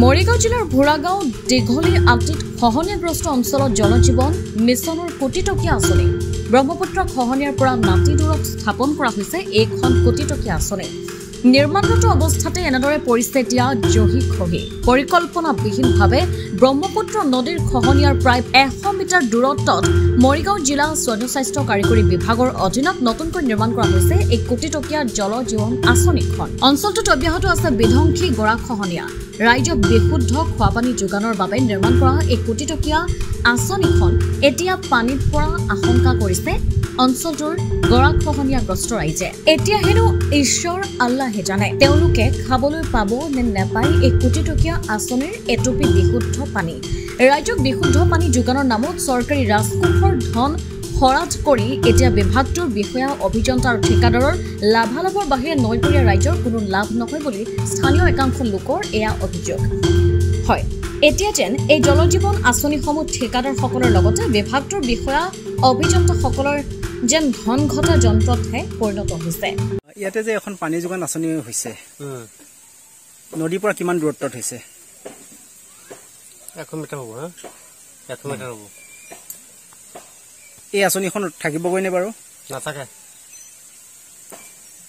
মৰিগাঁও জিলাৰ ভোৰাগাঁও দীঘলীৰ আটিত খহনীয়াগ্ৰস্ত অঞ্চলত জলজীৱন মিছনৰ কোটিটকীয়া আঁচনি ব্ৰহ্মপুত্ৰ খহনীয়াৰ পৰা নাতি দূৰত স্থাপন কৰা হৈছে এইখন কোটিটকীয়া আঁচনি নিৰ্মাণৰত অৱস্থাতে এনেদৰে পৰিস্থিতি এতিয়া জহি খহি পৰিকল্পনাবিহীনভাৱে ব্ৰহ্মপুত্ৰ নদীৰ খহনীয়াৰ প্ৰায় 100 মিটাৰ দূৰত্বত মৰিগাঁও জিলা জনস্বাস্থ্য কাৰিকৰী বিভাগৰ অধীনত নতুনকৈ নিৰ্মাণ কৰা হৈছে এই কোটিটকীয়া জলজীৱন আঁচনিখন অঞ্চলটোত অব্যাহত আছে বিধ্বংসী গৰাখহনীয়া ৰাজ্যক বিশুদ্ধ খোৱাপানী যোগানৰ বাবে নিৰ্মাণ কৰা এই কোটিটকীয়া আঁচনিখন এতিয়া পানীত পৰা আশংকা কৰিছে অঞ্চলটোৰ গৰাখহনীয়াগ্ৰস্ত ৰাইজে এতিয়া হেনো ঈশ্বৰ আল্লাহে জানে তেওঁলোকে খাবলৈ পাব নে নেপায় এই কোটিটকীয়া আঁচনিৰ এটুপি বিশুদ্ধ পানী ৰাজ্যক বিশুদ্ধ পানী যোগানৰ নামত চৰকাৰী ৰাজকোষৰ ধন খৰচ কৰি এতিয়া বিভাগটোৰ বিষয়া অভিযন্তা আৰু ঠিকাদাৰৰ লাভালাভৰ বাহিৰে নৈপৰীয়া ৰাজ্যৰ কোনো লাভ নহয় বুলি স্থানীয় একাংশ লোকৰ এয়া অভিযোগ হয় এতিয়া যেন এই জলজীৱন আঁচনিসমূহ ঠিকাদাৰসকলৰ লগতে বিভাগটোৰ বিষয়া অভিযন্তাসকলৰ যেন ধন ঘটা যন্ত্ৰতহে পৰিণত হৈছে ইয়াতে যে এখন পানী যোগান আঁচনি হৈছে নদীৰ পৰা কিমান দূৰত্বত হৈছে 100 মিটাৰ হ'ব 100 মিটাৰ হ'ব এই আঁচনিখন থাকিবগৈনে বাৰু নাথাকে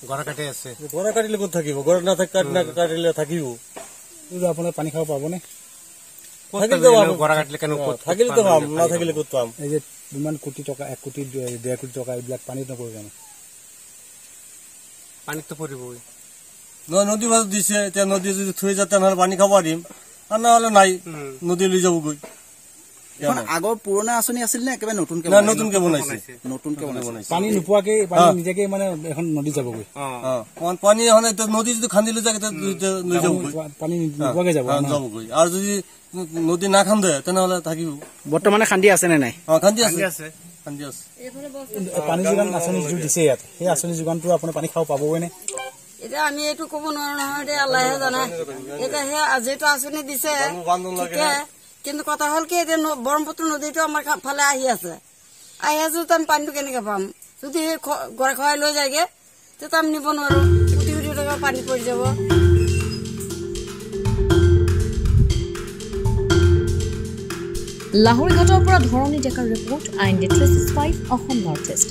গৰা কাটি আছে গৰা কাটিলে ক'ত থাকিব গৰা নাথাকিলে থাকিব আপোনাৰ পানী খাব পাবনে গৰা কাটিলে কেনে থাকিলে তো পাম নাথাকিলে ক'ত পাম এই যে ইমান কোটি টকা 1 কোটি 1.5 কোটি টকা এইবিলাক পানীত নপৰিব জানো পানীত পৰিবই নদী মাছ দিছে এতিয়া নদী যদি থৈ যায় তেনেহ'লে পানী খাব পাৰিম আৰু নহ'লে নাই নদী লৈ যাবগৈ আগৰ পুৰণা আঁচনি আছিল নে একেবাৰে নতুনকে বনাইছে পানী নোপোৱাকে পানী নিজেকে মানে এখন নদী যাবগৈ পানী এখন নদী যদি খান্দি লৈ যায় লৈ যাবগৈ পানী নোপোৱাকে যাবগৈ আৰু যদি নদী না খান্দে তেনেহ'লে থাকিব বৰ্তমানে খান্দি আছে নে নাই খান্দি আছে পানী যোগান আঁচনি যিটো দিছে ইয়াত সেই আঁচনি যোগানটো আপোনাৰ পানী খাব পাবগৈনে এতিয়া আমি এইটো ক'ব নোৱাৰো নহয় এতিয়া আল্লাহে জানে এতিয়া সেই আজিটো আঁচনি দিছে কিন্তু কথা হ'ল কি এতিয়া ব্ৰহ্মপুত্ৰ নদীটো আমাৰ ফালে আহি আছে আমি পানীটো কেনেকে পাম যদি গৰা খহাই লৈ যায়গে তেতিয়া আমি নিব নোৱাৰো কোটি কোটি টকা পানী পৰি যাব লাহোৰীঘাটৰ পৰা ধৰণী ডেকাৰ report IND 365 Assam north east